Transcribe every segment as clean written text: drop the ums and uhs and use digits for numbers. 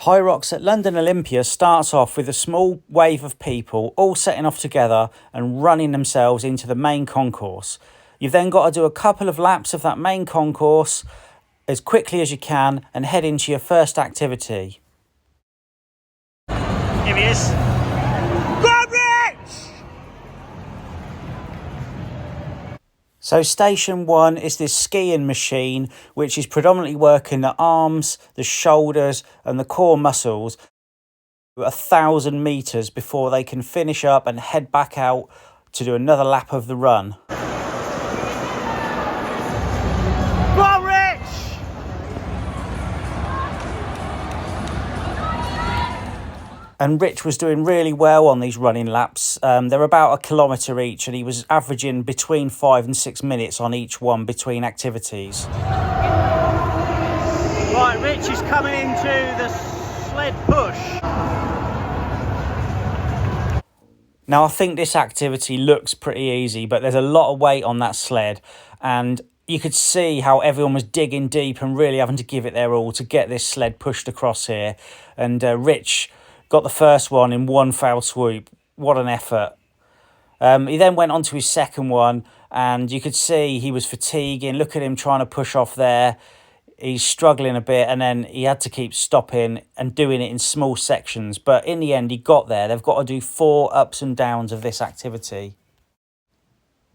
Hyrox at London Olympia starts off with a small wave of people all setting off together and running themselves into the main concourse. You've then got to do a couple of laps of that main concourse as quickly as you can and head into your first activity. Here he is. Go Rich! So station 1 is this skiing machine which is predominantly working the arms, the shoulders and the core muscles 1,000 metres before they can finish up and head back out to do another lap of the run. Go on, Rich! And Rich was doing really well on these running laps. They're about 1 kilometre each and he was averaging between 5 and 6 minutes on each one between activities. Right, Rich is coming into the sled push. Now I think this activity looks pretty easy, but there's a lot of weight on that sled and you could see how everyone was digging deep and really having to give it their all to get this sled pushed across here. And Rich got the first one in one foul swoop. What an effort. He then went on to his second one and you could see he was fatiguing. Look at him trying to push off there. He's struggling a bit and then he had to keep stopping and doing it in small sections. But in the end, he got there. They've got to do 4 ups and downs of this activity.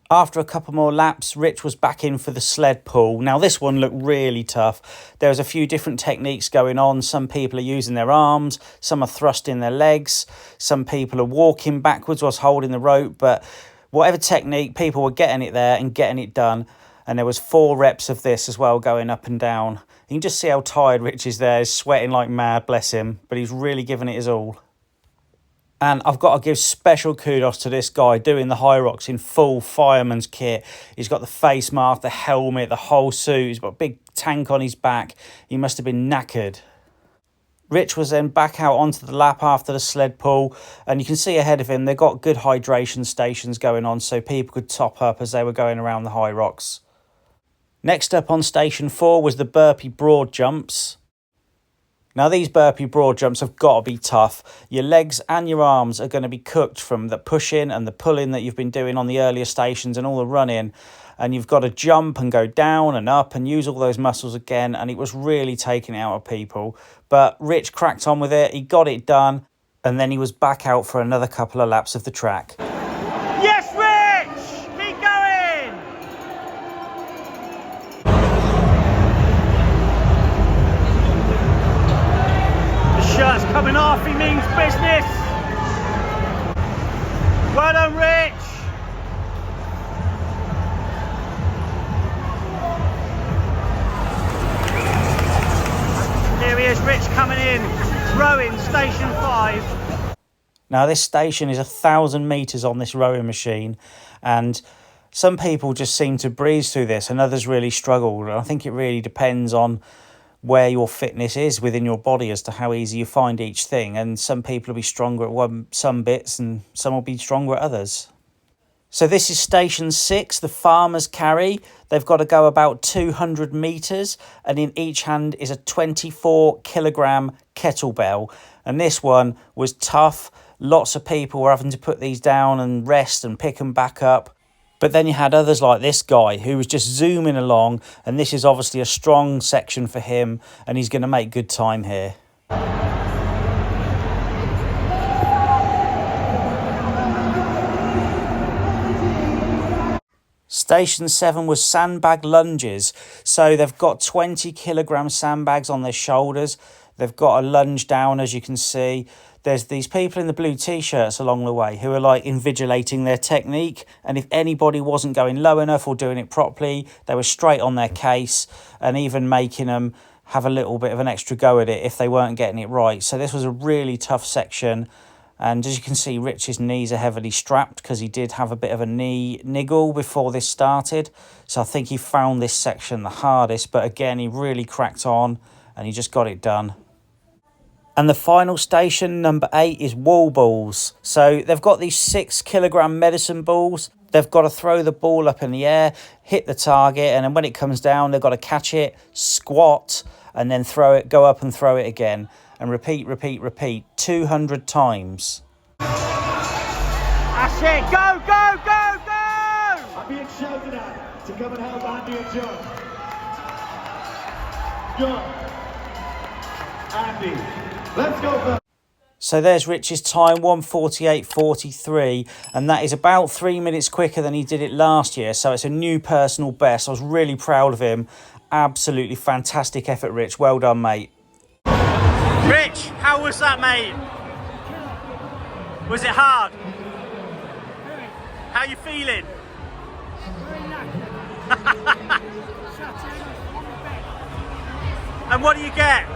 After a couple more laps, Rich was back in for the sled pull. Now, this one looked really tough. There's a few different techniques going on. Some people are using their arms, some are thrusting their legs, some people are walking backwards whilst holding the rope. But whatever technique, people were getting it there and getting it done. And there was 4 reps of this as well, going up and down. You can just see how tired Rich is there. He's sweating like mad, bless him. But he's really giving it his all. And I've got to give special kudos to this guy doing the Hyrox in full fireman's kit. He's got the face mask, the helmet, the whole suit. He's got a big tank on his back. He must have been knackered. Rich was then back out onto the lap after the sled pull. And you can see ahead of him, they've got good hydration stations going on so people could top up as they were going around the Hyrox. Next up on station 4 was the burpee broad jumps. Now these burpee broad jumps have got to be tough. Your legs and your arms are going to be cooked from the pushing and the pulling that you've been doing on the earlier stations and all the running. And you've got to jump and go down and up and use all those muscles again. And it was really taking it out of people. But Rich cracked on with it. He got it done. And then he was back out for another couple of laps of the track. Yes, Rich! Keep going! Shirt's coming off, he means business. Well done, Rich. Here he is, Rich coming in, rowing station 5. Now this station is 1,000 metres on this rowing machine and some people just seem to breeze through this and others really struggle. And I think it really depends on where your fitness is within your body as to how easy you find each thing. And some people will be stronger at some bits and some will be stronger at others. So this is station 6, the farmer's carry. They've got to go about 200 metres and in each hand is a 24 kilogram kettlebell. And this one was tough. Lots of people were having to put these down and rest and pick them back up. But then you had others like this guy who was just zooming along, and this is obviously a strong section for him and he's going to make good time here. Station 7 was sandbag lunges. So they've got 20 kilogram sandbags on their shoulders. They've got a lunge down, as you can see. There's these people in the blue t-shirts along the way who are like invigilating their technique. And if anybody wasn't going low enough or doing it properly, they were straight on their case and even making them have a little bit of an extra go at it if they weren't getting it right. So this was a really tough section. And as you can see, Rich's knees are heavily strapped because he did have a bit of a knee niggle before this started. So I think he found this section the hardest. But again, he really cracked on and he just got it done. And the final station, number 8, is wall balls. So they've got these 6 kilogram medicine balls. They've got to throw the ball up in the air, hit the target, and then when it comes down, they've got to catch it, squat, and then throw it, go up and throw it again. and repeat, repeat, repeat 200 times. That's it. Go, go, go, go! I'm being shouted at to come and help Andy and John. John. Andy. Let's go for... So there's Rich's time, 1:48.43, and that is about 3 minutes quicker than he did it last year. So it's a new personal best. I was really proud of him. Absolutely fantastic effort, Rich. Well done, mate. Rich, how was that, mate? Was it hard? How you feeling? And what do you get?